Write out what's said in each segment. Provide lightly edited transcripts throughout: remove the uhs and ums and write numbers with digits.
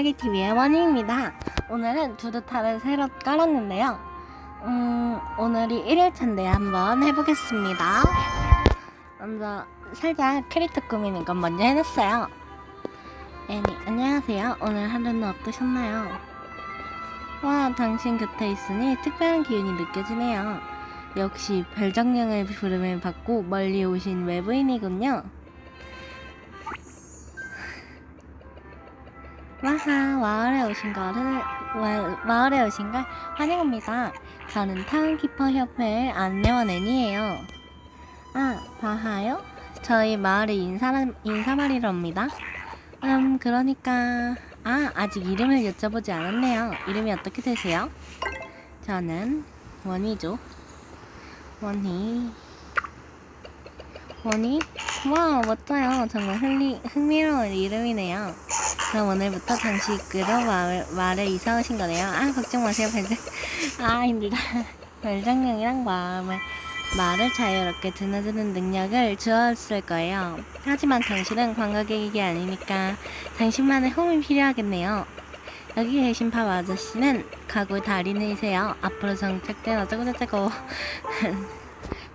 TV의 원희입니다. 오늘은 두두타를 새로 깔았는데요. 오늘이 1일차인데 한번 해보겠습니다. 먼저 살짝 캐릭터 꾸미는 건 먼저 해놨어요. 애니, 안녕하세요. 오늘 하루는 어떠셨나요? 와, 당신 곁에 있으니 특별한 기운이 느껴지네요. 역시 별정령의 부름을 받고 멀리 오신 외부인이군요. 와하, 마을에 오신 걸 환영합니다. 저는 타운키퍼 협회의 안내원 애니예요. 아, 바하요? 저희 마을의 인사말이러 옵니다. 그러니까... 아직 이름을 여쭤보지 않았네요. 이름이 어떻게 되세요? 저는 원희죠. 원희? 와, 멋져요. 정말 흥미로운 이름이네요. 그럼 오늘부터 잠시 이끌어 마을에 이사 오신 거네요. 걱정 마세요, 힘들다. 별장령이랑 말을 자유롭게 드나드는 능력을 주었을 거예요. 하지만 당신은 관광객이 아니니까 당신만의 홈이 필요하겠네요. 여기 계신 밥 아저씨는 가구 달인이세요. 앞으로 정착된 어쩌고저쩌고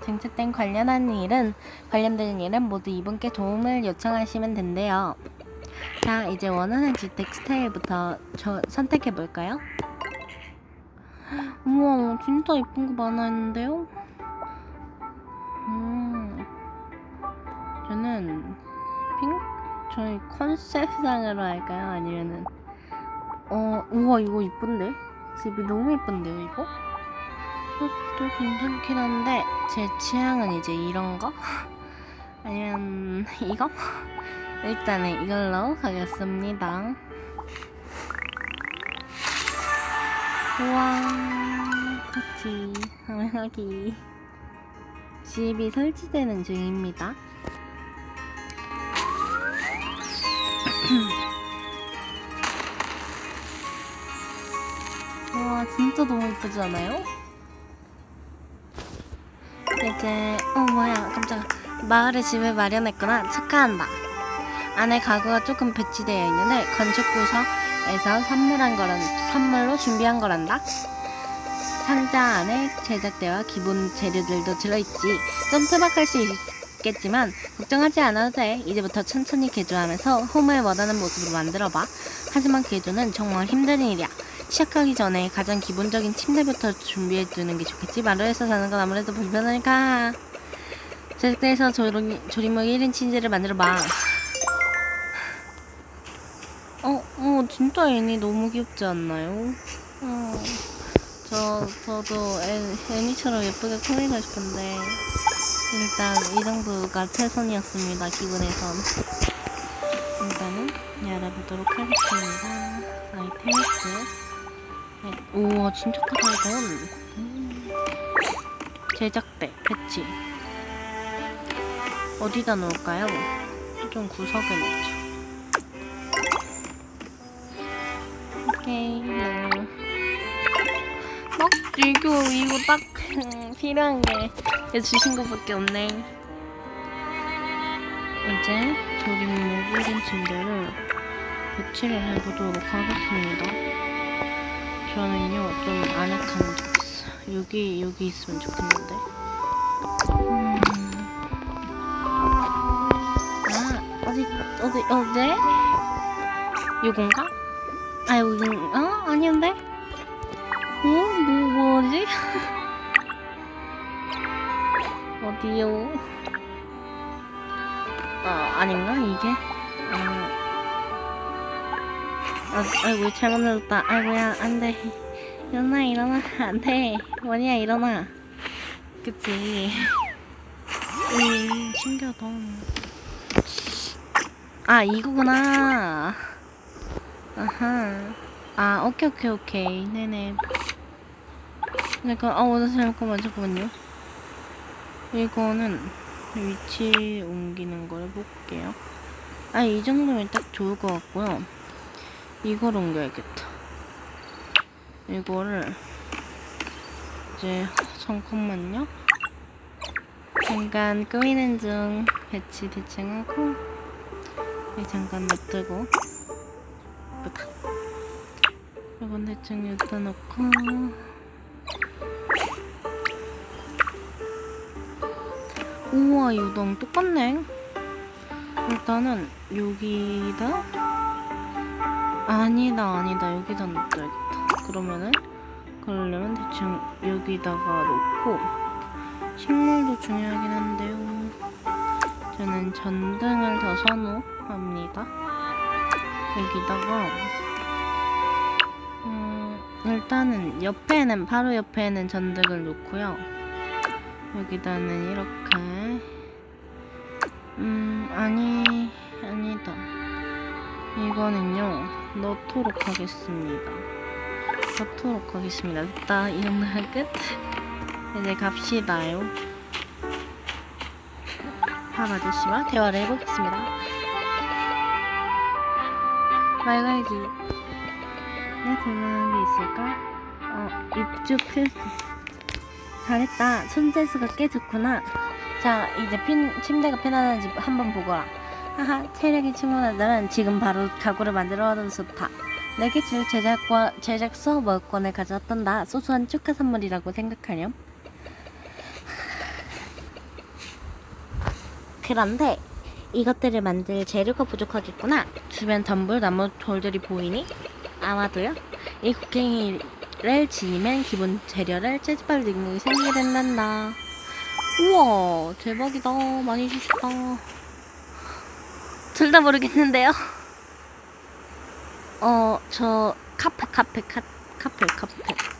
정착된 관련된 일은 모두 이분께 도움을 요청하시면 된대요. 자, 이제 원하는 주택 스타일부터 선택해볼까요? 우와, 진짜 예쁜 거 많아 있는데요? 저는 저희 컨셉상으로 할까요? 아니면은 우와, 이거 이쁜데? 집이 너무 예쁜데요, 이거? 이것도 괜찮긴 한데 제 취향은 이제 이런 거? 아니면 이거? 일단은 이걸로 가겠습니다. 우와, 그치, 당연하기. 집이 설치되는 중입니다. 와, 진짜 너무 예쁘지 않아요? 이제 뭐야, 깜짝아. 마을에 집을 마련했구나. 축하한다. 안에 가구가 조금 배치되어 있는데 건축부서에서 선물로 준비한 거란다. 상자 안에 제작대와 기본 재료들도 들어있지. 좀 투박할 수 있겠지만 걱정하지 않아도 돼. 이제부터 천천히 개조하면서 홈을 원하는 모습으로 만들어봐. 하지만 개조는 정말 힘든 일이야. 시작하기 전에 가장 기본적인 침대부터 준비해두는 게 좋겠지. 마루에서 자는 건 아무래도 불편하니까 제작대에서 조림목 1인 침대를 만들어봐. 진짜 애니 너무 귀엽지 않나요? 저도 애니처럼 예쁘게 꾸미고 싶은데 일단 이 정도가 최선이었습니다. 기분에선. 일단은 열어보도록 하겠습니다. 아이템스. 우와, 진짜 크다 이건. 제작대 배치 어디다 놓을까요? 좀 구석에 놓자. 오케이. 이거 딱 필요한 게 주신 것밖에 없네. 이제 조림목 1인 침대를 배치를 해보도록 하겠습니다. 저는요, 좀 아늑한 데 있어요. 여기 있으면 좋겠는데. 어디? 요건가? 아니었는데? 뭐지? 어디요? 아닌가, 이게? 아이고, 잘못 눌렀다. 아이고야, 안 돼. 일어나. 안 돼. 원이야, 일어나. 그치? 신기하다. 이거구나. 아하. 오케이. 네네. 잠깐만요. 이거는 위치 옮기는 걸 해볼게요. 이 정도면 딱 좋을 것 같고요. 이걸 옮겨야겠다. 이거를 이제 잠깐만요. 잠깐 꾸미는 중. 배치 대충 하고 잠깐 놔두고. 예쁘다. 이건 대충 여기다 놓고 우와 이거 너무 똑같네. 일단은 여기다 아니다 여기다 놓어야겠다. 그러면은 그러려면 대충 여기다가 놓고 식물도 중요하긴 한데요. 저는 전등을 더 선호합니다. 여기다가 일단은 옆에는 바로 옆에는 전등을 놓고요. 여기다는 이렇게 아니다. 이거는요 넣도록 하겠습니다. 됐다. 이 정도면 끝. 이제 갑시다요. 밥 아저씨와 대화를 해보겠습니다. 말갈기. 내가 궁금한 게 있을까? 입주 필수. 잘했다. 손재수가 꽤 좋구나. 자, 이제 침대가 편안한지 한번 보거라. 하하, 체력이 충분하다면 지금 바로 가구를 만들어와도 좋다. 내게 줄 제작서 먹권을 가져왔단다. 소소한 축하 선물이라고 생각하렴. 그런데 이것들을 만들 재료가 부족하겠구나. 주변 덤불 나무 돌들이 보이니? 아마도요. 이 곡괭이를 지니면 기본 재료를 채집할 능력이 생기게 된단다. 우와 대박이다. 많이 주셨다. 둘 다 모르겠는데요. 저 카페.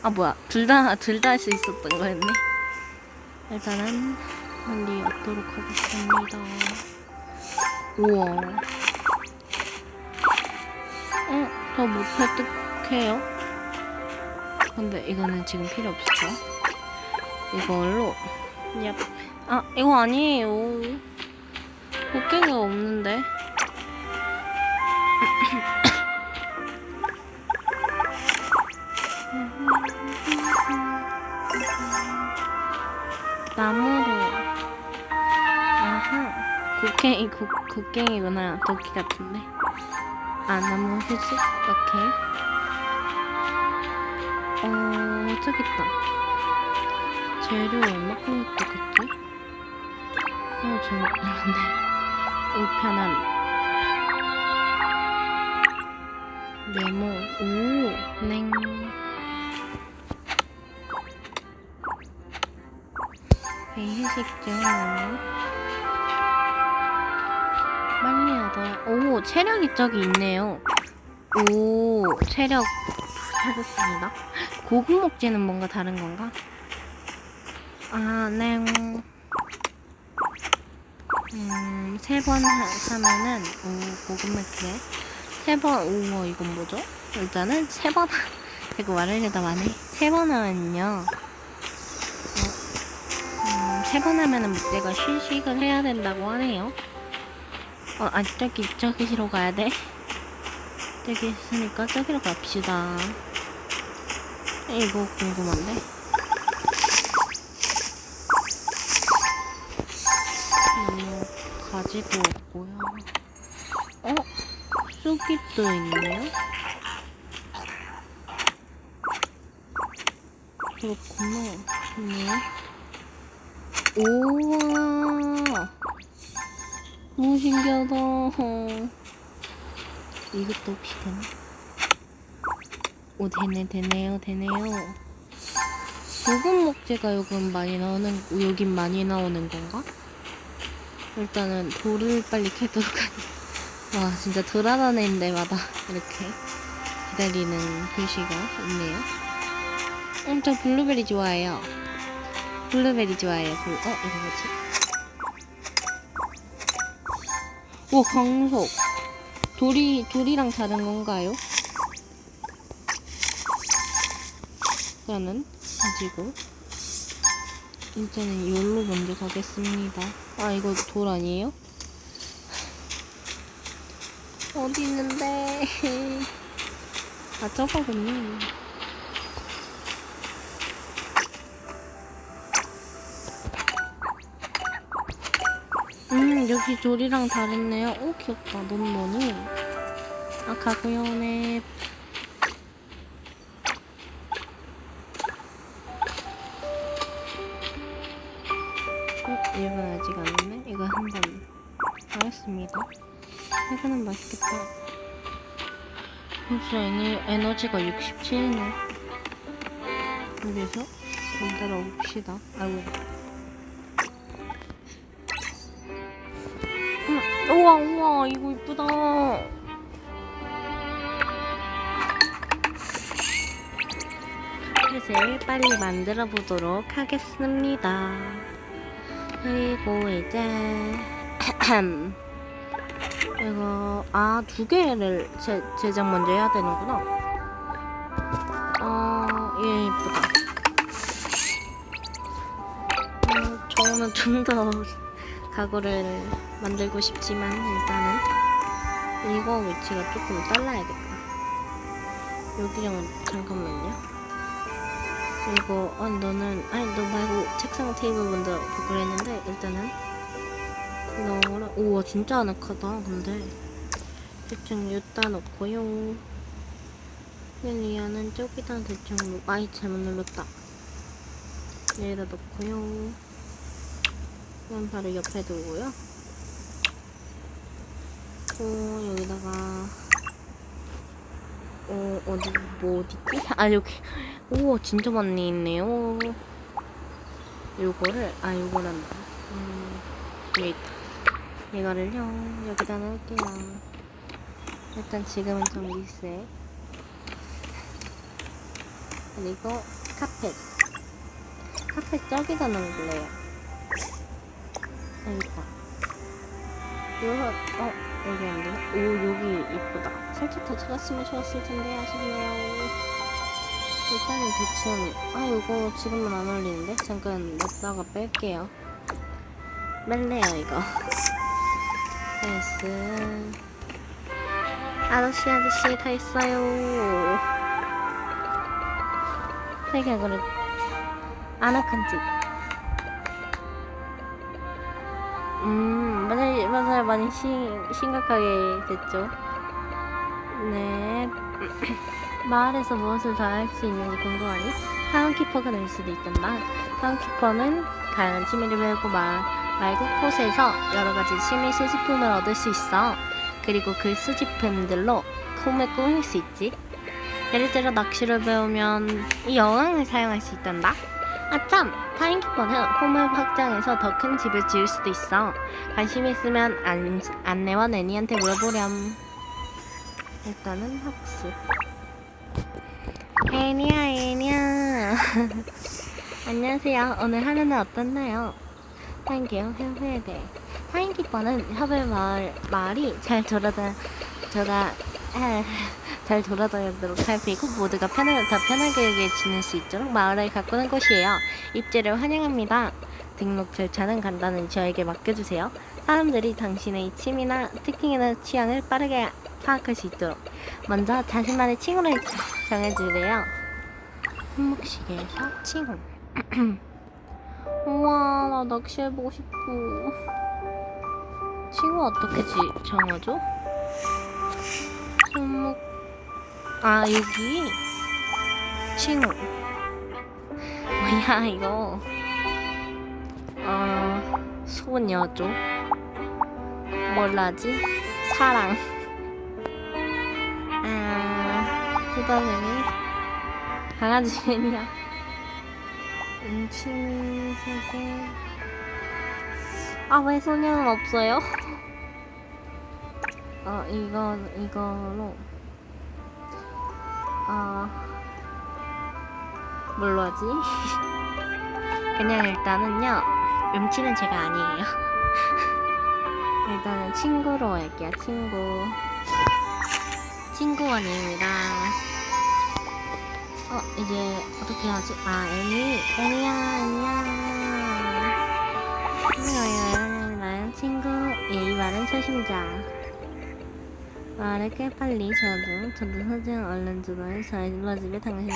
아 뭐야 둘 다 할 수 있었던 거였네. 일단은 멀리 얻도록 하겠습니다. 우와 더 못 획득해요? 근데 이거는 지금 필요 없죠? 이걸로 이거 아니에요. 곡괭이가 없는데. 나무로 곡괭이구나. 도끼 같은데. 나무 휴지? 오케이. 저기 있다. 재료 얼마큼 획득했지? 재밌는데. 우편함. 메모. 냉. 회식중 빨리 하다. 체력이 저기 있네요. 체력 찾았습니다. 고급 목재는 뭔가 다른 건가? 네. 3번 하면은 고급 목재 3번. 우와 이건 뭐죠? 일단은 3번 이거 말하려다 마네. 3번 하면요 3번 하면은 내가 휴식을 해야 된다고 하네요. 저기로 가야 돼. 저기 있으니까 저기로 갑시다. 이거 궁금한데. 가지도 없고요. 쑥잎도 있네요. 그렇구나. 우와 너무 신기하다. 이것도 혹시 되나? 되네요. 고급 목재가 여긴 많이 나오는 건가? 일단은 돌을 빨리 캐도록 와 진짜 돌아다니는 데마다 이렇게 기다리는 글씨가 있네요. 저 블루베리 좋아해요. 이거 뭐지? 오 강석. 돌이랑 다른 건가요? 일단은 가지고 일단은 여기로 먼저 가겠습니다. 이거 돌 아니에요? 어디 있는데? 저거군요. 여기 돌이랑 다르네요. 귀엽다. 너무 가고요. 네. 이건 아직 안 했네. 이거 한번 하겠습니다. 이거는 맛있겠다. 벌써 에너지가 67이네. 여기서 만들어 봅시다. 아이고. 우와 우와 이거 이쁘다. 카펫을 빨리 만들어 보도록 하겠습니다. 그리고 이제 이거 두 개를 제작 먼저 해야 되는구나. 얘 이쁘다. 저는 좀 더 가구를 만들고 싶지만 일단은 이거 위치가 조금 잘라야겠다. 여기랑 잠깐만요. 이거 너는 너 말고 책상 테이블 먼저 보고 했는데 일단은 너랑 우와 진짜 아늑하다. 근데 대충 여기다 놓고요. 얘는 저기다 대충 잘못 눌렀다. 여기다 놓고요. 이건 바로 옆에 두고요. 여기다가 어디지? 여기. 우와 진짜 많이 있네요. 요거를 요거란다. 여기 있다. 이거를요 여기다 넣을게요. 일단 지금은 전기세. 그리고 카펫 저기다 넣을래요. 여기 있다. 이거 여기 안 되나? 여기 이쁘다. 살짝 더 찍었으면 좋았을 텐데 아쉽네요. 일단은 대충 이거 지금은 안 어울리는데 잠깐 놨다가 뺄게요. 뺄래요 이거. 됐어. 아저씨 다 했어요. 그릇 아늑한 집. 맞아요. 많이 심각하게 됐죠. 네. 마을에서 무엇을 더 할 수 있는지 궁금하니? 타운키퍼가 될 수도 있단다. 타운키퍼는 다양한 취미를 배우고 말고 곳에서 여러가지 취미 수집품을 얻을 수 있어. 그리고 그 수집품들로 홈을 꾸밀 수 있지. 예를 들어 낚시를 배우면 이 여왕을 사용할 수 있단다. 아참! 타임키퍼는 홈을 확장해서 더 큰 집을 지을 수도 있어. 관심 있으면 안내원 애니한테 물어보렴. 일단은 학습. 애니야. 안녕하세요. 오늘 하루는 어떻나요? 타임기요. 해야 타임키퍼는 협의 마을이 잘 돌아다니도록 살피고 모두가 더 편하게 지낼 수 있도록 마을을 가꾸는 곳이에요. 입주를 환영합니다. 등록 절차는 간단히 저에게 맡겨주세요. 사람들이 당신의 취미나 특징이나 취향을 빠르게 파악할 수 있도록 먼저 자신만의 칭호를 정해주래요. 손목시계에서 칭호. 우와 나 낚시해보고 싶어. 칭호 어떻게 정하죠? 손목 여기 칭호. 뭐야 이거. 소녀죠. 뭘라지? 사랑. 후다님이 강아지냐? 취미 세계. 왜 소녀는 없어요? 이거로 뭘로 하지? 그냥 일단은요 음치는 제가 아니에요. 일단은 친구로 할게요. 친구원입니다. 이제 어떻게 하지? 애니야 안녕. 나는 친구. 이 말은 초심자. 말을 꽤 빨리 저도 소중 얼른 주도해 잘 눌러주려 당신이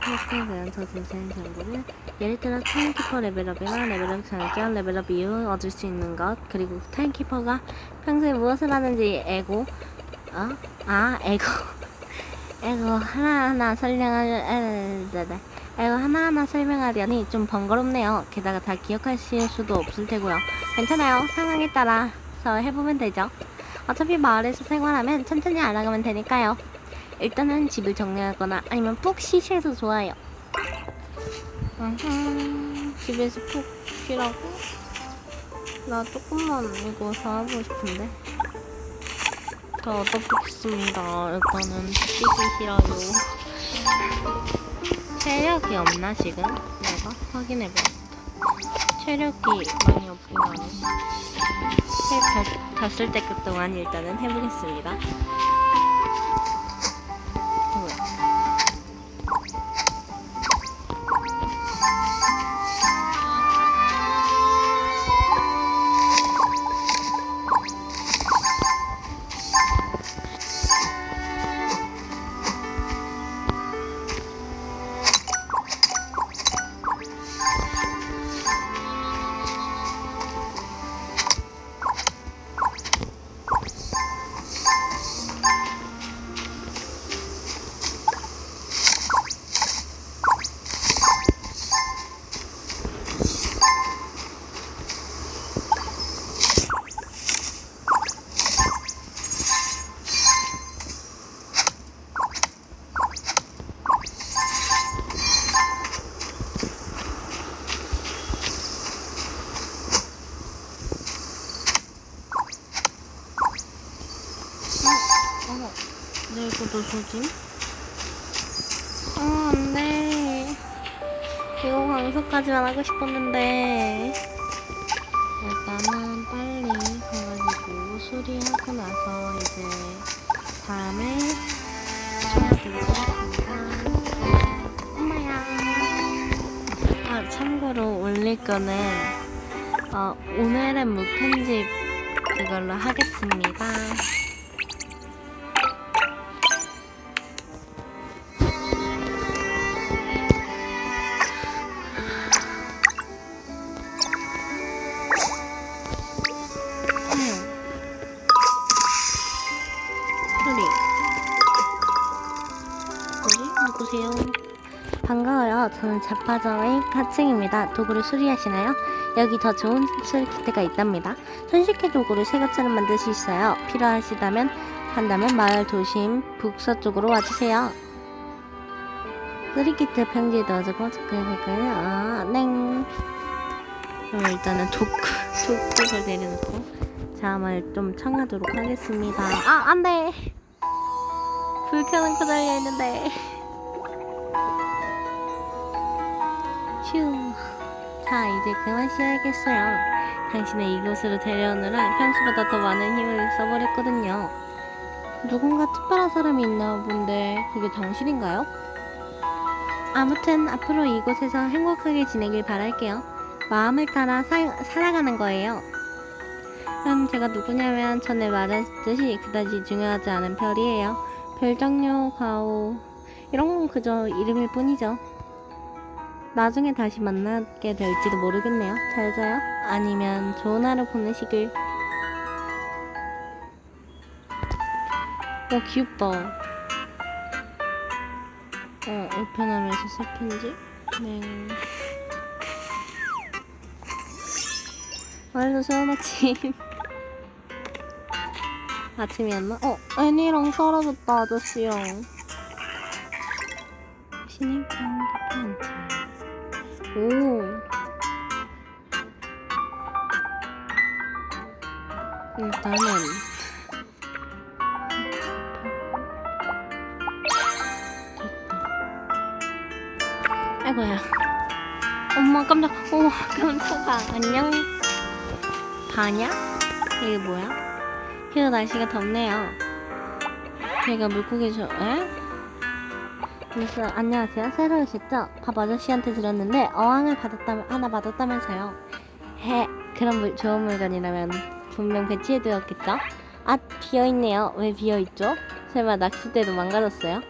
학생에 대한 더 자세한 정보를 예를 들어 타임키퍼 레벨업이나 레벨업 장점, 레벨업 이후 얻을 수 있는 것, 그리고 타임키퍼가 평소에 무엇을 하는지 에고 하나하나 설명을 이거 하나하나 설명하려니 좀 번거롭네요. 게다가 다 기억하실 수도 없을 테고요. 괜찮아요. 상황에 따라서 해보면 되죠. 어차피 마을에서 생활하면 천천히 알아가면 되니까요. 일단은 집을 정리하거나 아니면 푹 쉬셔도 좋아요. 집에서 푹 쉬라고? 나 조금만 이거 사하고 싶은데. 자, 얻어보겠습니다. 일단은 쉬기 싫어요. 체력이 없나 지금? 내가 확인해봐야겠다. 체력이 많이 없긴 하네. 잤을 때 그 동안 일단은 해보겠습니다. 네, 이거도 조짐? 안돼. 이거 광석까지만 하고 싶었는데. 일단은 빨리 가가지고 수리하고 나서 이제 다음에 해야 되겠습니다. 엄마야. 아, 참고로 올릴 거는 오늘은 무편집 그걸로 하겠습니다. 누구세요? 반가워요. 저는 자파점의 하층입니다. 도구를 수리하시나요? 여기 더 좋은 수리키트가 있답니다. 손쉽게 도구를 새 것처럼 만들 수 있어요. 필요하시다면 마을 도심 북서쪽으로 와주세요. 수리키트 평지에 넣어주고 넹. 그럼 일단은 독극을 내려놓고 잠을 좀 청하도록 하겠습니다. 아, 안돼. 불 켜놓고 달려있는데. 휴. 자, 이제 그만 쉬어야겠어요. 당신을 이곳으로 데려오느라 평소보다 더 많은 힘을 써버렸거든요. 누군가 특별한 사람이 있나 본데 그게 당신인가요? 아무튼 앞으로 이곳에서 행복하게 지내길 바랄게요. 마음을 따라 살아가는 거예요. 그럼 제가 누구냐면 전에 말했듯이 그다지 중요하지 않은 별이에요. 별장류, 가오 이런 건 그저 이름일 뿐이죠. 나중에 다시 만나게 될지도 모르겠네요. 잘 자요. 아니면 좋은 하루 보내시길. 귀엽다. 우편함에서 서편지? 네. 오늘도 좋은 아침. 아침이었나? 애니랑 사라졌다, 아저씨랑. 신입장 팬티. 오. 일단은 아이고야. 엄마 깜짝아. 안녕. 바냐? 이게 뭐야? 휴, 날씨가 덥네요. 제가 물고기 그래서 안녕하세요. 새로 오셨죠? 밥 아저씨한테 들었는데 어항을 하나 받았다면서요. 그런 좋은 물건이라면 분명 배치해두었겠죠? 아, 비어있네요. 왜 비어있죠? 설마 낚싯대도 망가졌어요?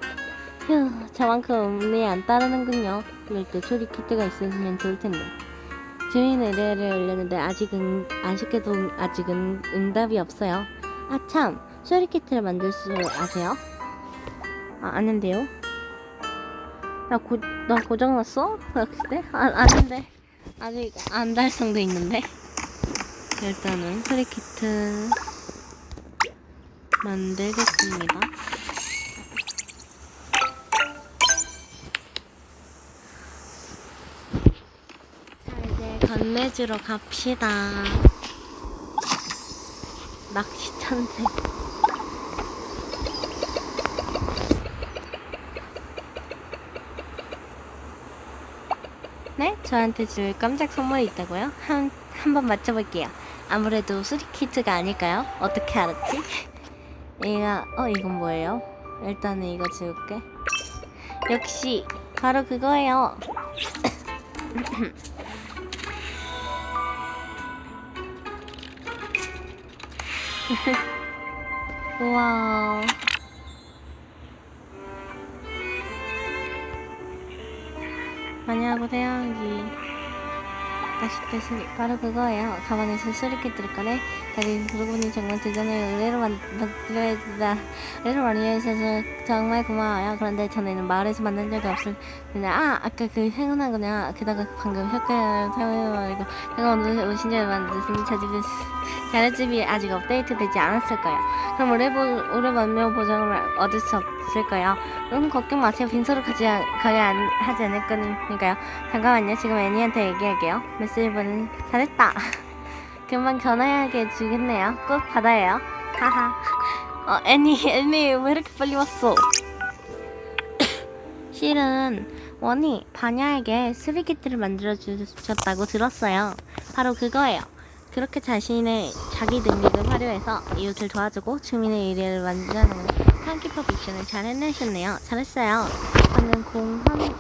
휴, 저만큼 운이 안 따르는군요. 이럴 때 수리키트가 있으면 좋을텐데. 주인 의뢰를 올렸는데 아쉽게도 아직은 응답이 없어요. 아, 참! 수리키트를 만들 줄 아세요? 아는데요? 나 고장났어? 낚싯대? 아닌데. 아직 안 달성돼 있는데. 일단은 프리키트 만들겠습니다. 자, 이제 건네주러 갑시다. 낚시 천재. 네? 저한테 줄 깜짝 선물이 있다고요? 한번 맞춰볼게요. 아무래도 수리키트가 아닐까요? 어떻게 알았지? 이건 뭐예요? 일단은 이거 지울게. 역시 바로 그거예요. 우와. 많이 하고 태양기 낚싯대 바로 그거예요. 가만히서 수리키트를 꺼내 다리 그러고니 정말 대전을 의뢰로 만들어주다 의뢰로 많이 해주셔서 정말 고마워요. 그런데 전에는 마을에서 만난 적이 없을 그냥 아까 그 행운한 거냐. 게다가 방금 혁가를 사용해버리고 제가 오늘 오신 전에 만드신 자집이 자료집이 아직 업데이트되지 않았을 거예요. 그럼 오래 만면 보장을 얻을 수 없을 거예요. 그럼 걱정 마세요. 빈소로 가야 하지 않을 거니까요. 잠깐만요. 지금 애니한테 얘기할게요. 메시지 보는 잘했다. 금방 전화하게 주겠네요. 꼭 받아요. 하하. 애니 왜 이렇게 빨리 왔어? 실은 원이 바냐에게 쓰리키트를 만들어 주셨다고 들었어요. 바로 그거예요. 그렇게 자기 능력을 활용해서 이웃을 도와주고 주민의 의뢰를 완전하는 타임키퍼 미션을 잘 해내셨네요. 잘했어요. 방금 공헌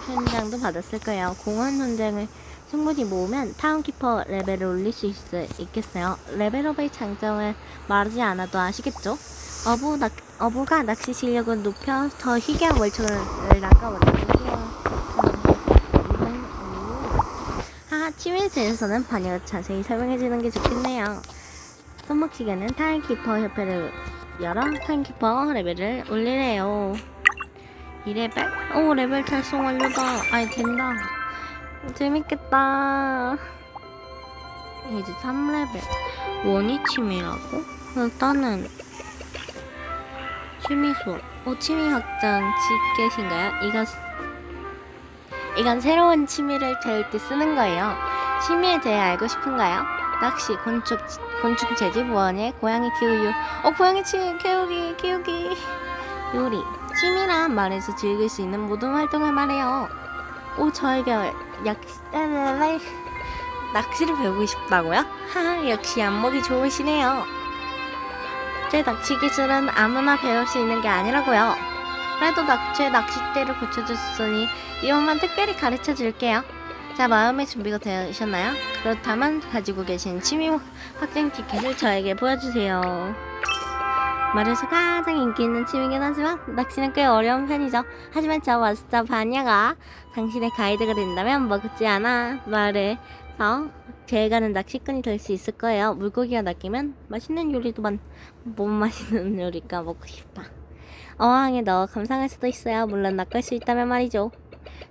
현장도 받았을 거예요. 공헌 현장을 충분히 모으면 타운키퍼 레벨을 올릴 수 있겠어요. 레벨업의 장점을 말하지 않아도 아시겠죠? 어부가 낚시 실력을 높여 더 희귀한 월척을 낚아버리고 취미에 대해서는 반야가 자세히 설명해주는 게 좋겠네요. 손목시계는 타임키퍼 협회를 열어 타임키퍼 레벨을 올리래요. 2레벨? 오, 레벨 달성 완료다. 아이, 된다. 재밌겠다. 이제 3레벨. 원이 취미라고? 일단은 취미 수업. 취미 확장 지켓인가요? 이건 새로운 취미를 배울 때 쓰는 거예요. 취미에 대해 알고 싶은가요? 낚시, 곤충 채집, 원예, 고양이 키우기, 고양이 키우기, 요리. 취미란 말에서 즐길 수 있는 모든 활동을 말해요. 저에게 낚시를 배우고 싶다고요? 하하, 역시 안목이 좋으시네요. 제 낚시 기술은 아무나 배울 수 있는 게 아니라고요. 그래도 제 낚싯대를 고쳐줬으니 이것만 특별히 가르쳐 줄게요. 자, 마음의 준비가 되셨나요? 그렇다면 가지고 계신 취미 확장 티켓을 저에게 보여주세요. 말에서 가장 인기 있는 취미긴 하지만 낚시는 꽤 어려운 편이죠. 하지만 저 마스터 바냐가 당신의 가이드가 된다면 먹지 않아 말에서 제가는 낚시꾼이 될 수 있을 거예요. 물고기가 낚이면 맛있는 요리도 못 맛있는 요리가 먹고 싶다. 어항에 넣어 감상할 수도 있어요. 물론 낚을 수 있다면 말이죠.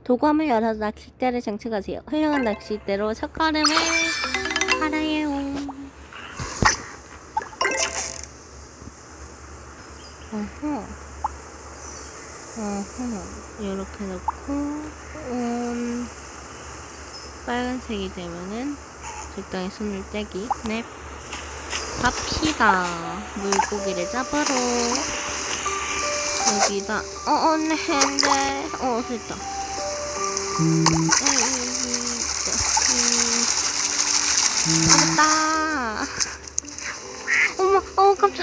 도구함을 열어서 낚싯대를 장착하세요. 훌륭한 낚싯대로 첫걸음을 팔아요. 이렇게 넣고 빨간색이 되면은 적당히 손을 떼기. 네, 갑시다. 물고기를 잡으러. 여기다 네, 됐다. 잡았다. 어머, 깜짝.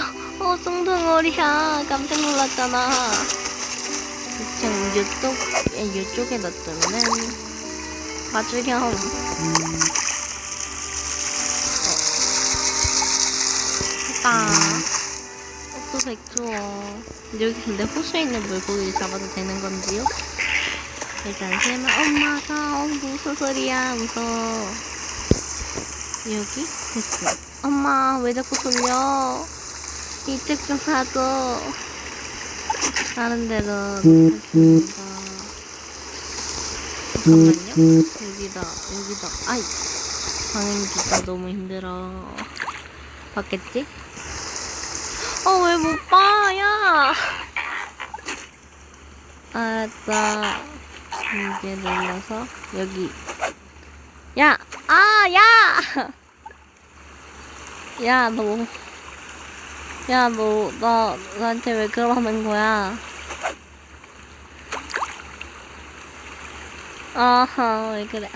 쫑둥어리야. 깜짝 놀랐잖아. 그냥 이쪽에 놔두면은 봐주렴. 됐다. 또 100조. 여기 근데 호수에 있는 물고기를 잡아도 되는 건지요? 일단 세면 엄마가 무슨 소리야, 무서워. 여기? 됐어. 엄마 왜 자꾸 돌려? 이쪽 좀 봐줘. 다른 데로 됐습니다. 잠깐만요. 여기다. 아이, 방행기가 너무 힘들어. 봤겠지? 왜 못 봐, 야! 알았다. 이제 눌러서, 여기. 야! 야! 야, 나한테 왜 그러는 거야? 아하, 왜 그래?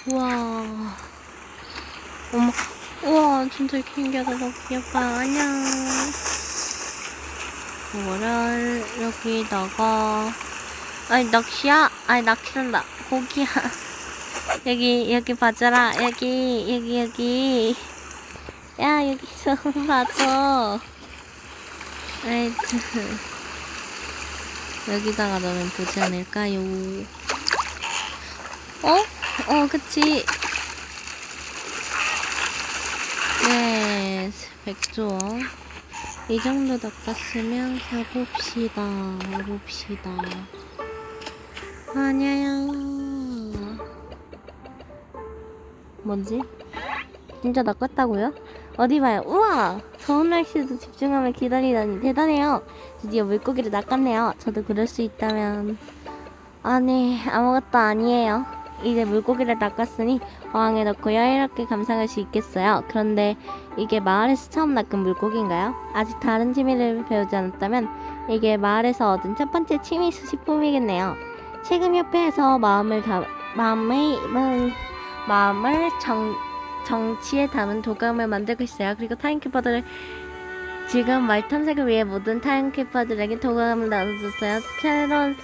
우와. 어머, 우와, 진짜 이렇게 신기하다. 너무 귀엽다. 안녕. 이거를 여기다가, 아니, 낚시야? 아니, 낚시한다. 고기야. 여기 봐줘라. 여기. 야, 여기서 봐줘. 아이, 여기다가 넣으면 보지 않을까요? 그치. 네, 100조. 이 정도 낚았으면 가봅시다. 아냐요. 뭔지? 진짜 낚았다고요? 어디 봐요. 우와! 더운 날씨에도 집중하며 기다리다니 대단해요. 드디어 물고기를 낚았네요. 저도 그럴 수 있다면... 아니, 아무것도 아니에요. 이제 물고기를 낚았으니 어항에 넣고 여유롭게 감상할 수 있겠어요. 그런데 이게 마을에서 처음 낚은 물고기인가요? 아직 다른 취미를 배우지 않았다면 이게 마을에서 얻은 첫 번째 취미 수집품이겠네요. 세금협회에서 마음을 정치에 담은 도감을 만들고 있어요. 그리고 타임키퍼들을 지금 말 탐색을 위해 모든 타임키퍼들에게 도감을 나눠줬어요. 새로운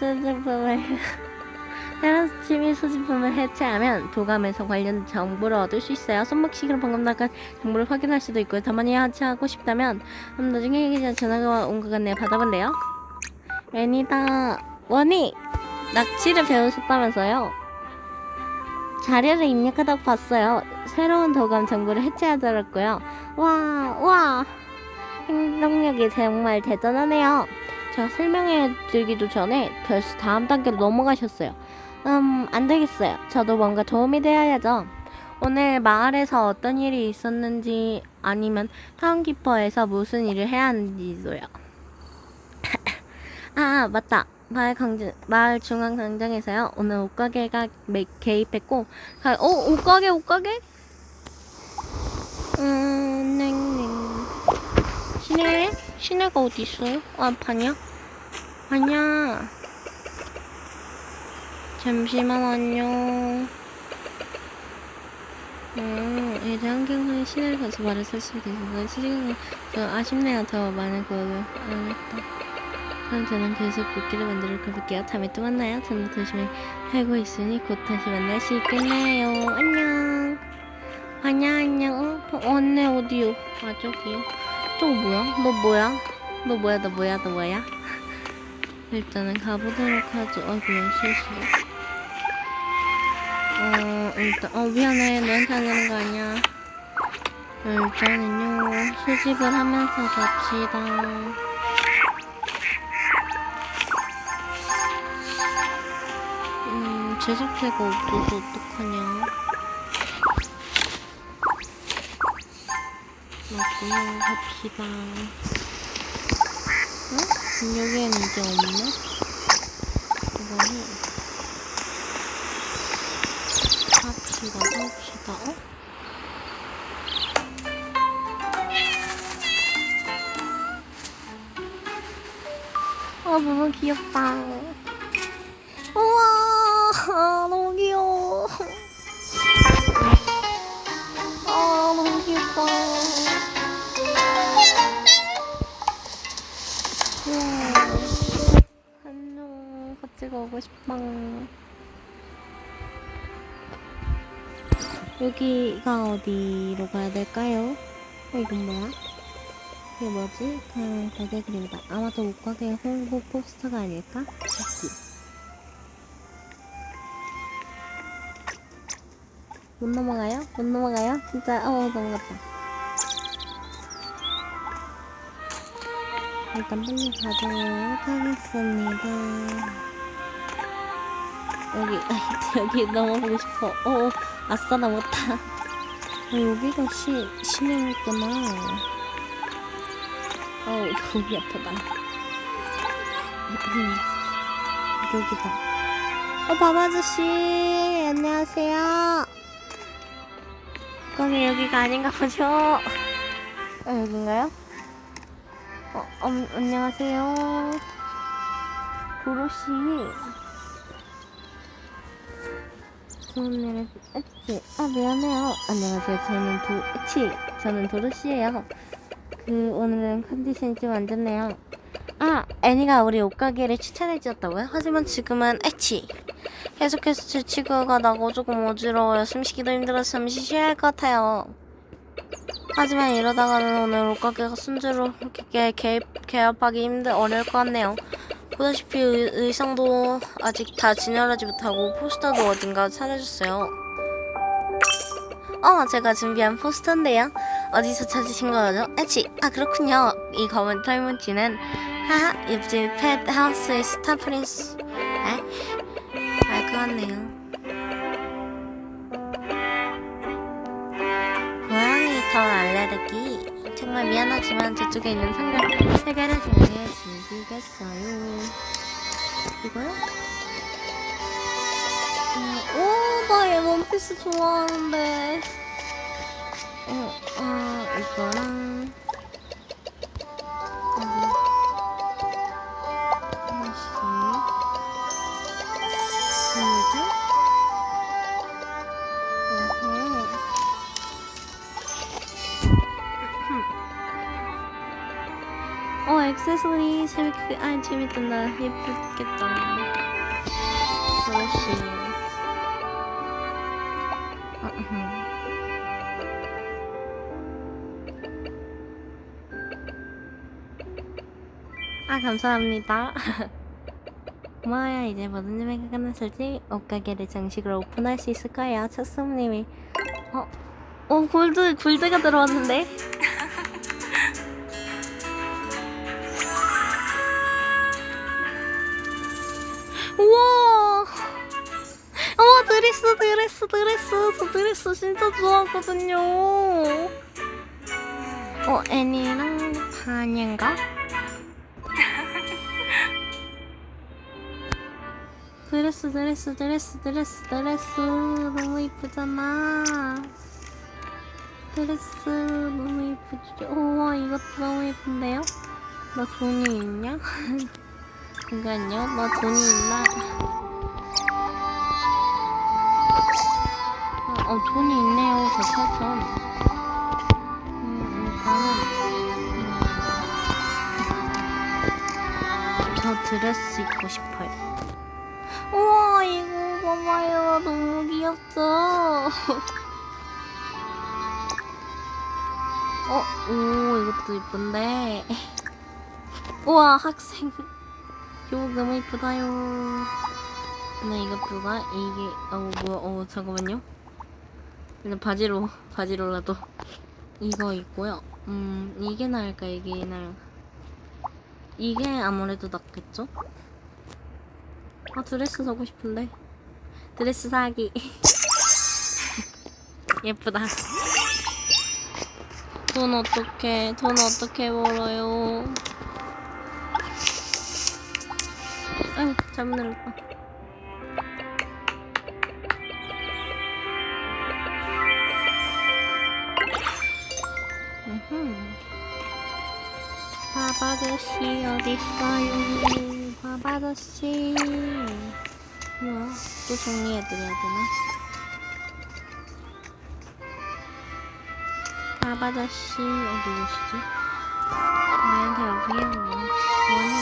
취미 수집품을 해체하면 도감에서 관련 정보를 얻을 수 있어요. 손목시계로 방금 나간 정보를 확인할 수도 있고요. 다만이 해체하고 싶다면 나중에 얘기 전화가 온 것 같네요. 받아볼래요? 애니다. 원이 낚시를 배우셨다면서요? 자료를 입력하다가 봤어요. 새로운 도감 정보를 해체하더라고요. 와, 행동력이 정말 대단하네요. 제가 설명해드리기도 전에 벌써 다음 단계로 넘어가셨어요. 안 되겠어요. 저도 뭔가 도움이 되어야죠. 오늘 마을에서 어떤 일이 있었는지 아니면 타운키퍼에서 무슨 일을 해야 하는지도요. 맞다. 마을 중앙 광장에서요. 오늘 옷가게가 개입했고, 옷가게? 넹넹. 시내가 어디 있어요? 봤냐? 잠시만 안녕. 이제 한경선이 시내를 가서 말을 설치게 되셔서 시간이 좀 아쉽네요. 더 많은 거를 안 했다. 그럼 저는 계속 국기를 만들어 가볼게요. 다음에 또 만나요. 저는 조심히 살고 있으니 곧 다시 만날 수 있겠네요. 안녕. 언니 어디요? 저기요. 저거 뭐야? 너 뭐야? 일단은 가보도록 하죠. 아이고야, 실수. 미안해. 너한테 하는 거 아니야. 일단은요, 수집을 하면서 갑시다. 제작체가 없어서 어떡하냐. 그냥 갑시다. 여기에는 이제 없나? 이거는 합시다. 너무 귀엽다. 우와, 너무 귀여워. 너무 귀엽다. 안녕, 같이 가고 싶다. 여기가 어디로 가야 될까요? 이건 뭐야? 이게 뭐지? 가게 그림이다. 아마도 옷가게 홍보 포스터가 아닐까? 찾기. 못 넘어가요? 진짜 넘어갔다. 일단 빨리 가도록 하겠습니다. 여기 넘어보고 싶어. 아싸 넘었다. 여기가 심형이구나. 목이 아프다. 여기다. 바바아저씨 안녕하세요. 거기 여기가 아닌가 보죠? 여긴가요? 안녕하세요. 도로씨. 좋은 일에 엣지. 미안해요. 안녕하세요. 저는 도로씨예요. 오늘은 컨디션이 좀 안 좋네요. 애니가 우리 옷가게를 추천해주었다고요? 하지만 지금은 엣지. 계속해서 제 치과가 나고 조금 어지러워요. 숨쉬기도 힘들어서 잠시 쉬어야 할 것 같아요. 하지만 이러다가는 오늘 옷가게가 순조롭게 개업하기 어려울 것 같네요. 보다시피 의상도 아직 다 진열하지 못하고 포스터도 어딘가 찾아줬어요. 제가 준비한 포스터인데요. 어디서 찾으신 거죠? 그렇군요. 이 검은 털뭉치는 옆집 펫하우스의 스타 프린스. 알 것 같네요. 고양이 털 알레르기. 정말 미안하지만 저쪽에 있는 상점 해결해주는 게 주시겠어요. 이거요? 나 얘 원피스 좋아하는데. 이거랑 액세서리 재밌겠다. 예쁘겠다. 그렇지. 감사합니다. 고마워요. 이제 모든 준비가 끝났을 때 옷가게를 정식으로 오픈할 수 있을 거예요. 첫 손님이 골드가 들어왔는데? 우와! 드레스. 저 드레스 진짜 좋아하거든요. 애니랑 바니인가? 드레스 너무 이쁘잖아. 드레스 너무 이쁘죠? 우와, 이것도 너무 예쁜데요? 나 돈이 있냐? 잠깐요, 나 돈이 있나? 돈이 있네요. 저 4,000. 저 드레스 입고 싶어요. 우와, 이거 봐봐요. 너무 귀엽죠? 이것도 이쁜데. 우와, 학생. 교복 너무 이쁘다요. 근데 이것보다 이게 잠깐만요. 일단 바지로라도 이거 있고요. 이게 나을까 이게 나을까? 이게 아무래도 낫겠죠? 드레스 사고 싶은데. 드레스 사기. 예쁘다. 돈 어떻게 벌어요? 아유, 잘못 눌렀다. 바바아저씨 어딨어요? 바바아저씨. 뭐야? 또 정리해드려야 되나? 바바아저씨 어디 계시지? 나한테 여기에 뭐니?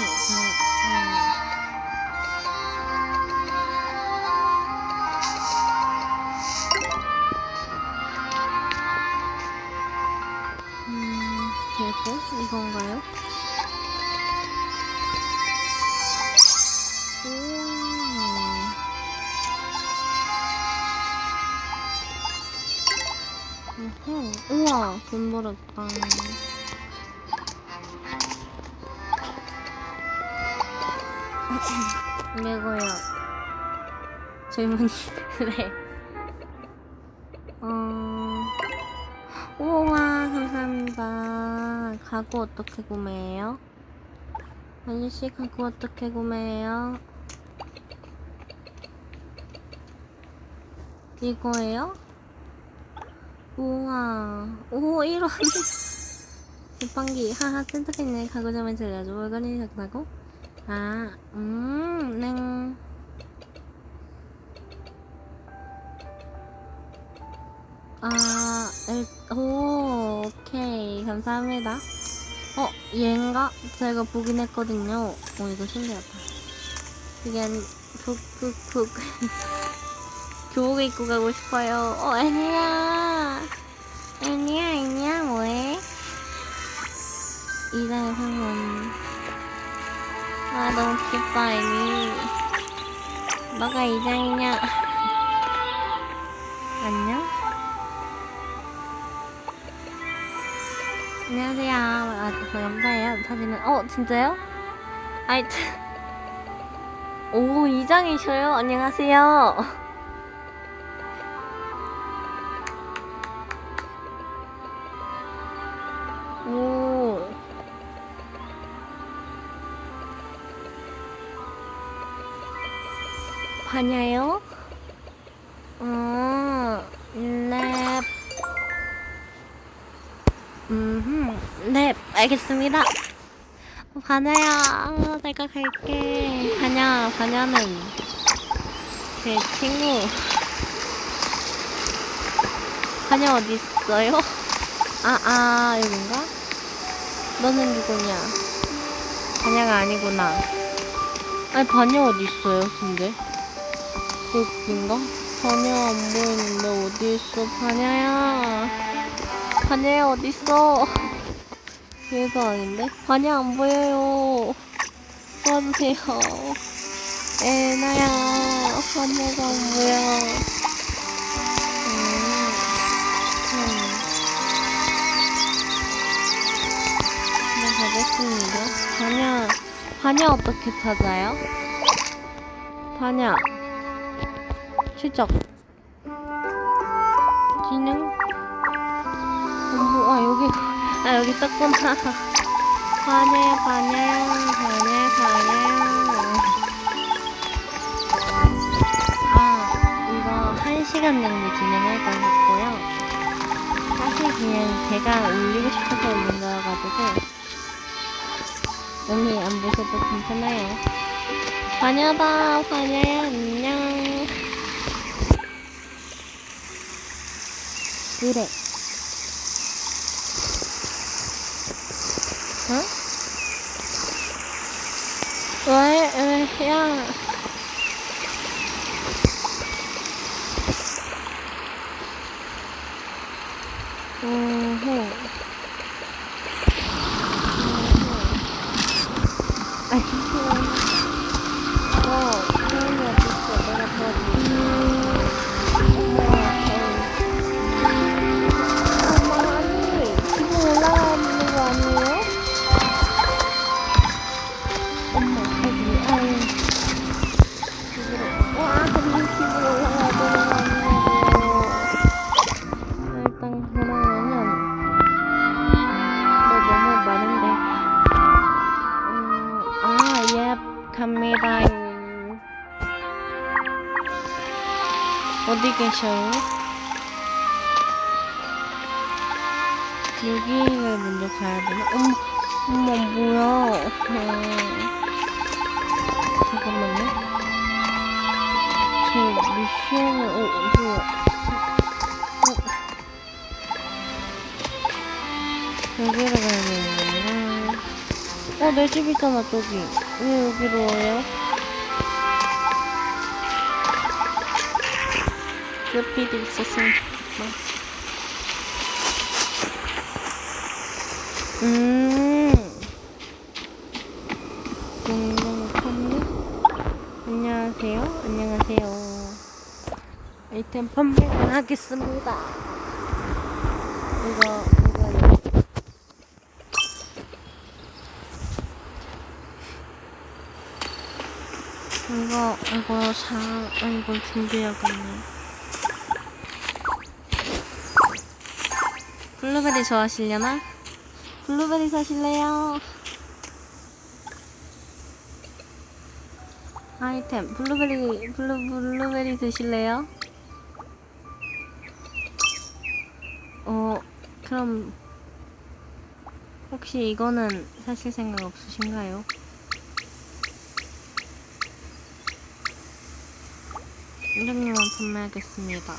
되고 이건가요? 우와, 돈 벌었다. 이거요. 질문이 네. 우와 감사합니다. 가구 어떻게 구매해요? 아저씨 가구 어떻게 구매해요? 이거예요? 우와 오 1원 자판기 하하 센터있네. 가구 좀 들려줘. 물건이 작다고? 네. 오케이 감사합니다. 얘인가? 제가 보긴 했거든요. 이거 신기하다. 이게 푹푹푹 교복 입고 가고 싶어요. 애니야 뭐해? 이장의 상관. 너무 귀엽다 애니. 너가 이장이냐? 안녕? 안녕하세요. 저 남자예요. 사진은 진짜요? 오 이장이셔요? 안녕하세요. 오 반야요? 네. 네, 알겠습니다. 반야야, 내가 갈게. 반야는 제 친구. 반야 어디 있어요? 여긴가? 너는 누구냐? 반야가 아니구나. 반야 어디 있어요, 근데? 여긴가? 반야 안 보이는데 어디 있어, 반야야 어딨어? 얘가 아닌데? 반야 안 보여요. 도와주세요. 애나야, 반야가 안 보여. 네, 가겠습니다. 반야 어떻게 찾아요? 반야. 추적. 기능? 여기 떴구나. 반야야. 이거 1시간 정도 진행할 거였고요. 사실 그냥 제가 올리고 싶어서 올린 거여가지고 언니 안 보셔도 괜찮아요. 반야다. 반야야 안녕. 그래. 왜, 야. 갑니다요. 어디 계셔요? 여기를 먼저 가야 되나? 어머, 뭐야. 잠깐만요. 제 미션을, 뭐야. 여기로 가야 되는 건가? 내 집 있잖아, 저기. 왜 여기로 와요? 스피드 있었으면 좋겠다. 안녕하세요. 아이템 판매를 하겠습니다. 이거요. 이걸 준비해야겠네. 블루베리 좋아하시려나? 블루베리 사실래요? 아이템 블루베리 드실래요? 그럼 혹시 이거는 사실 생각 없으신가요? 이정도만 판매하겠습니다.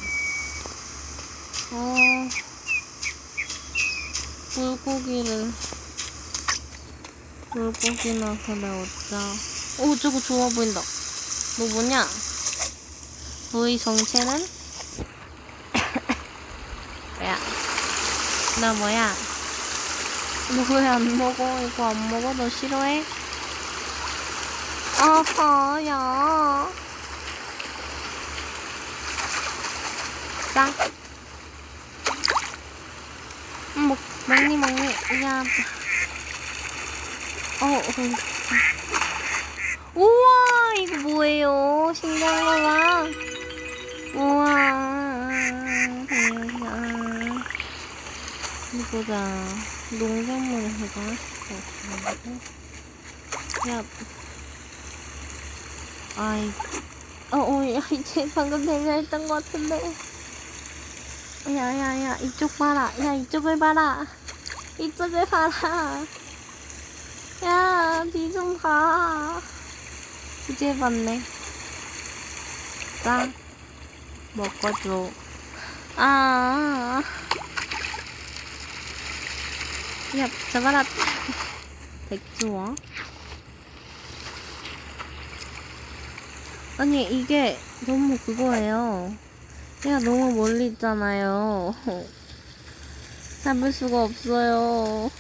물고기나 그래 얻자. 저거 좋아 보인다. 너 뭐냐? 너의 정체는? 야, 나 뭐야? 너 왜 안 먹어? 이거 안 먹어? 너 싫어해? 야. 자. 먹니. 야. 우와, 이거 뭐예요? 신기한 거 봐. 우와. 보자. 농작물에서도 할 수가 없는데. 야. 야, 이제 방금 대사했던 것 같은데. 야, 이쪽 봐라. 야, 이쪽을 봐라. 야, 뒤 좀 봐. 이제 봤네. 자, 먹어줘. 야, 잡아라. 백주어. 아니, 이게 너무 그거예요. 야, 너무 멀리 있잖아요. 잡을 수가 없어요.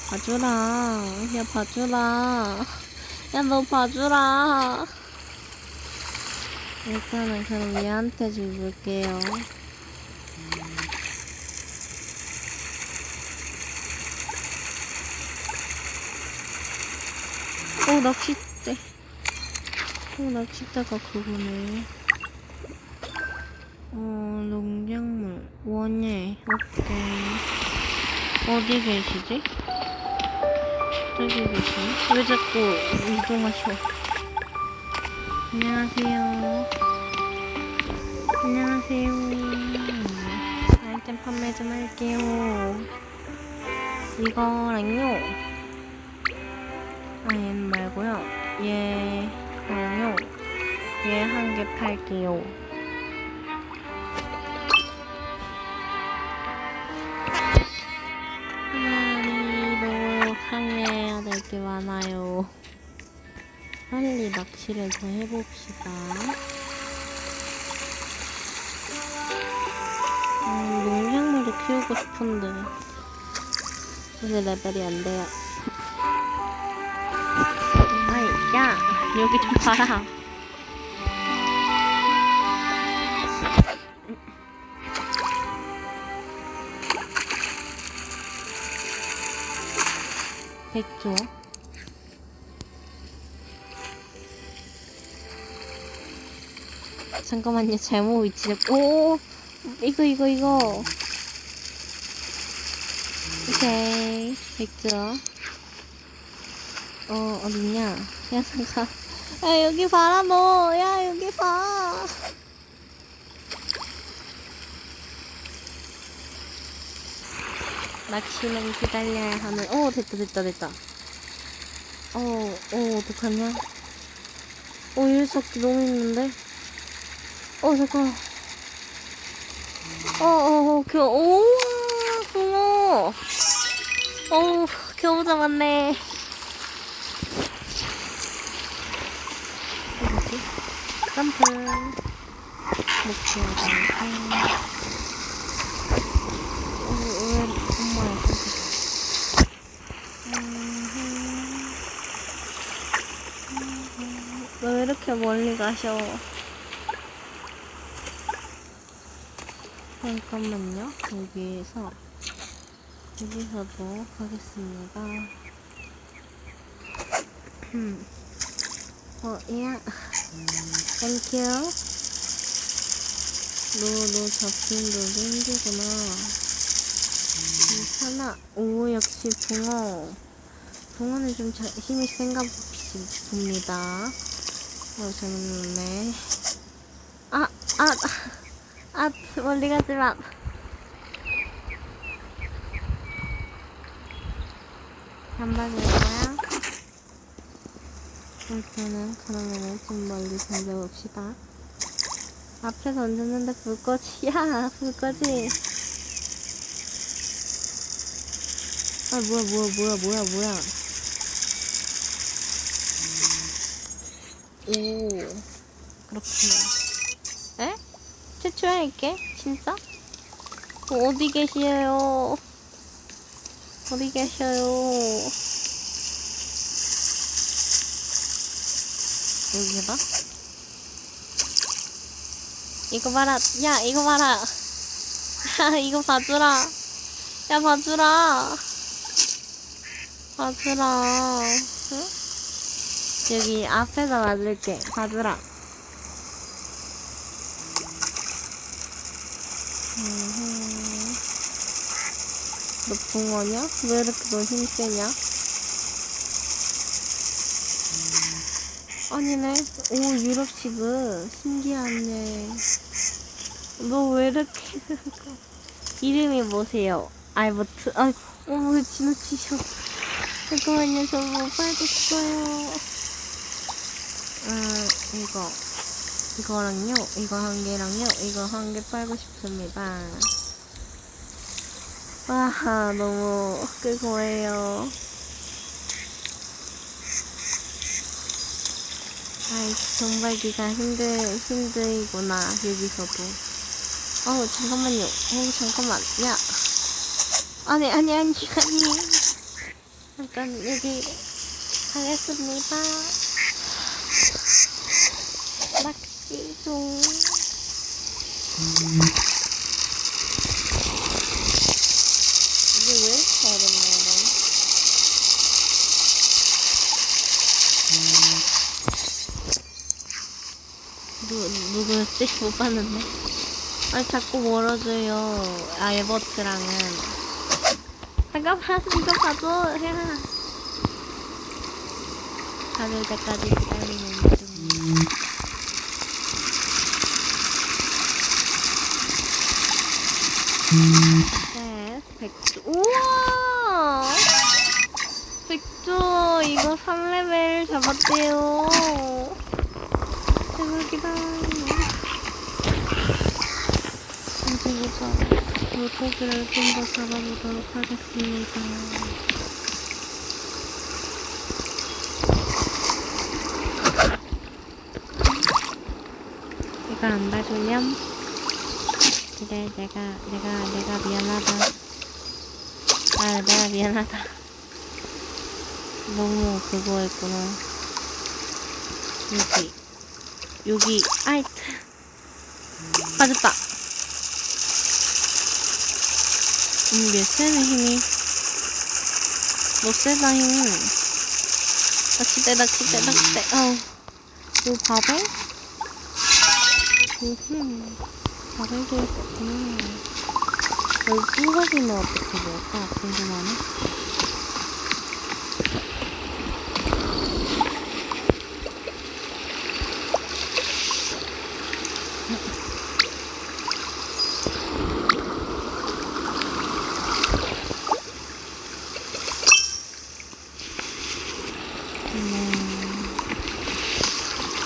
봐주라. 야, 봐주라. 야, 너 봐주라. 일단은 그럼 얘한테 줄게요. 낚싯대. 낚싯대가 그거네. 농작물. 원예. 오케이. 어디 계시지? 저기 계시네? 왜 자꾸 이동하셔? 안녕하세요. 아이템 판매 좀 할게요. 이거랑요. 얘 말고요. 얘랑요. 얘 한 개 팔게요. 너 판매해야 될 게 많아요. 빨리 낚시를 더 해봅시다. 농작물도 키우고 싶은데 이제 레벨이 안 돼요. 야, 여기 좀 봐라. 백조. 잠깐만요, 잘못 위치 잡고. 이거. 오케이, 백조. 어딨냐? 야, 잠깐. 야, 여기 봐라, 너. 야, 여기 봐. 낚시는 기다려야 하는. 됐다. 어떡하냐? 일석기 너무 있는데? 잠깐. 우와, 붕어. 겨우 잡았네. 점프. 왜 이렇게 멀리 가셔? 잠깐만요. 여기에서 여기서도 가겠습니다. 야. 땡큐. 너 잡히는데도 힘들구나. 괜찮아. 오, 역시 붕어. 붕어는 좀 힘이 센가 봅니다. 재밌네. 멀리 가지 마. 한 방에 거야? 일단은 그러면은 좀 멀리 던져봅시다. 앞에 던졌는데 불꺼지. 야, 불꺼지. 뭐야. 오, 그렇구나. 에? 최초야, 이게? 진짜? 어디 계시에요? 어디 계셔요? 여기다? 이거 봐라. 야, 이거 봐라. 야, 이거 봐주라. 야, 봐주라. 응? 여기 앞에서 맞을게. 봐주라. 너 붕어냐? 왜 이렇게 너 힘세냐? 아니네. 오, 유럽치즈. 신기하네. 너 왜 이렇게. 이름이 뭐세요? 알버트. 왜 지나치셔. 잠깐만요, 저 뭐 팔고 싶어요. 이거랑요, 이거 한 개랑요, 이거 한 개 팔고 싶습니다. 와, 너무 그거예요. 정발기가 힘들구나, 여기서도. 잠깐만요. 잠깐만. 야. 아니. 잠깐, 여기, 가겠습니다. 낚시 중. 이게 왜 이렇게 어렵냐, 누구였지? 못 봤는데. 자꾸 멀어져요. 알버트랑은. 잠깐만, 이거 봐줘. 야. 가를 때까지 기다리는 중. 네, 백조. 우와! 백조, 이거 3레벨 잡았대요. 대박이다. 이제 보자. 물고기를 좀 더 잡아보도록 하겠습니다. 내가 안 봐주렴? 그래, 내가 미안하다. 내가 미안하다. 너무 그거 했구나. 여기, 아이트. 빠졌다. 몇 세네, 힘이. 너 세다, 힘. 낚싯대. 이거 바벨? 바벨도 있었구나. 여기 꿀거기는 어떻게 먹을까? 궁금하네.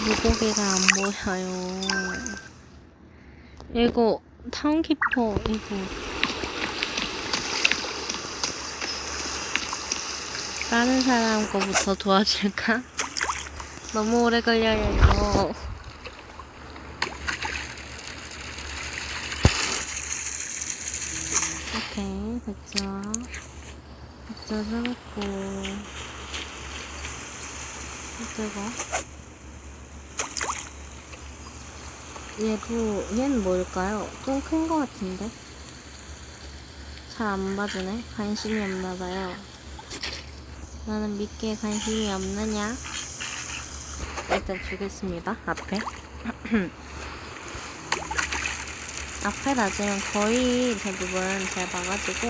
물고기가 안 보여요. 이거 타운키퍼 이거 다른 사람 거부터 도와줄까? 너무 오래 걸려요 이거. 오케이, 백자 잡았고 이거 얘는 뭘까요? 좀 큰 거 같은데? 잘 안 봐주네. 관심이 없나봐요. 나는 미끼에 관심이 없느냐? 일단 주겠습니다. 앞에. 앞에 놔주면 거의 대부분 잘 봐가지고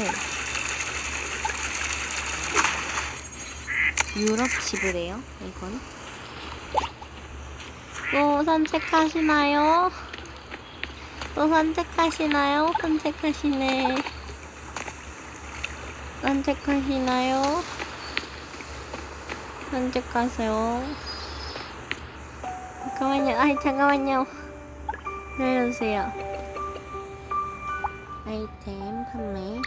유럽 지브래요. 이건 또 산책하시나요? 또 산책하시나요? 산책하시네. 산책하시나요? 산책하세요. 잠깐만요. 아이, 잠깐만요. 내려주세요. 아이템 판매.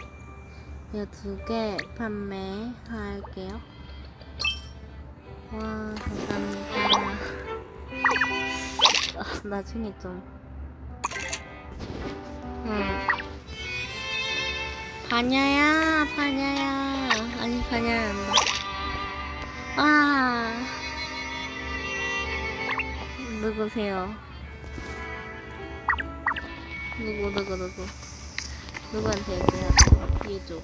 이거 2개 판매할게요. 와, 감사합니다. 나중에 좀. 바냐야, 바냐야. 아니, 바냐야 한다. 아. 누구세요? 누구. 누구한테 얘기하세요? 얘줘.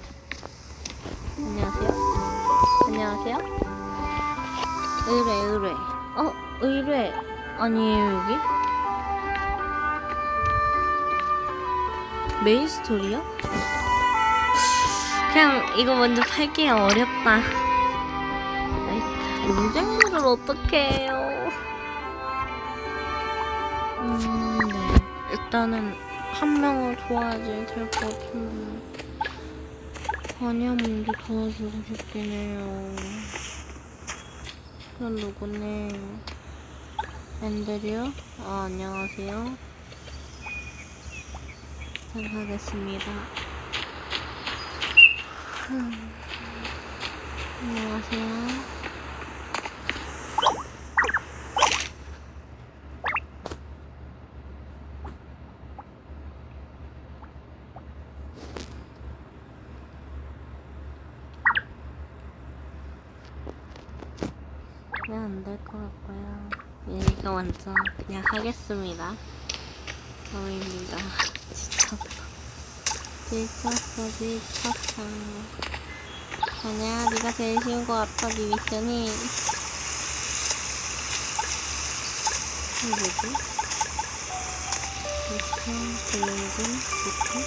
안녕하세요? 의뢰. 의뢰. 아니에요, 여기? 메인 스토리요? 그냥 이거 먼저 팔게요. 어렵다. 논쟁물을 어떻게 해요? 네. 일단은 한 명을 도와야지 될 것 같은데. 아니야, 먼저 도와주고 싶긴 해요. 그럼 누구네? 앤드류? 안녕하세요. 시작하겠습니다. 안녕하세요. 그냥 안 될 것 같고요. 얘가 먼저 그냥 하겠습니다. 너입니다. 지쳤어. 아니야, 네가 제일 쉬운 것 같아, 네 미션이. 이게 뭐지? 미션, 블로그, 미션?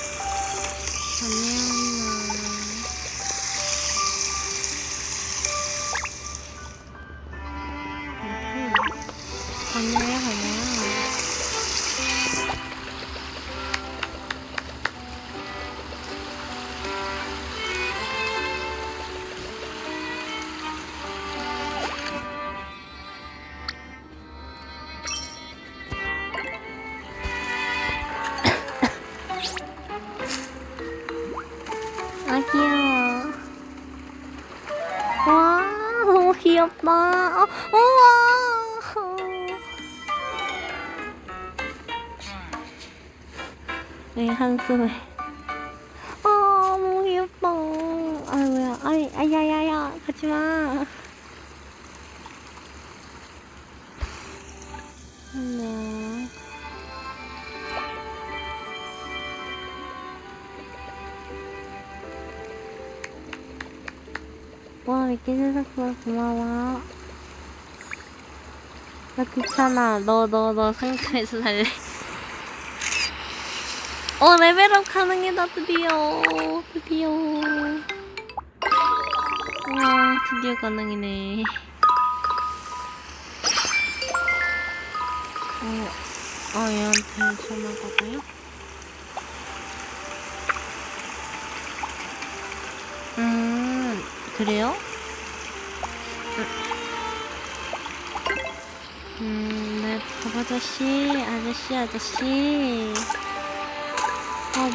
아니야. 가냐. 아, 귀여워. 와, 너무 귀엽다. 우와. 네, 한숨에. 너무 귀엽다. 아이고야. 아야야야. 가지마. 안녕. 와, 미끼 세상서 고마워. 나 귀찮아. 너 상점에서 살래. 레벨업 가능해다, 드디어. 우와, 드디어 가능이네. 얘한테 전화 받아요? 그래요? 네, 아저씨.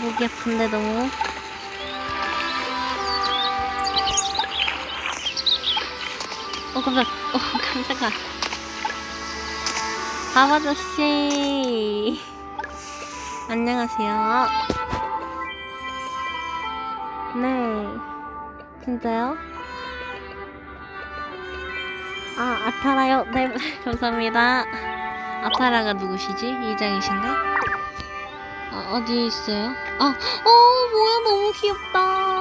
목이 아픈데, 너무. 깜짝아. 아저씨. 안녕하세요. 네. 진짜요? 아타라요? 네, 감사합니다. 아타라가 누구시지? 이장이신가? 어디 있어요? 뭐야, 너무 귀엽다.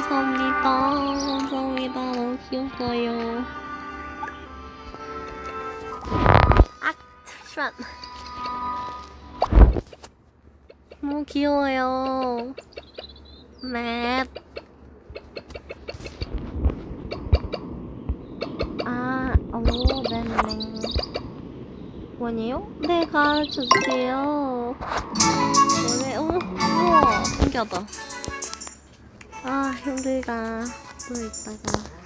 감사합니다. 감사합니다. 너무 귀여워요. 아, 잠시만. 너무 귀여워요. 네. 네네. 원이요? 네, 가르쳐 주세요. 원해, 우와, 신기하다. 아, 힘들다. 또 이따가.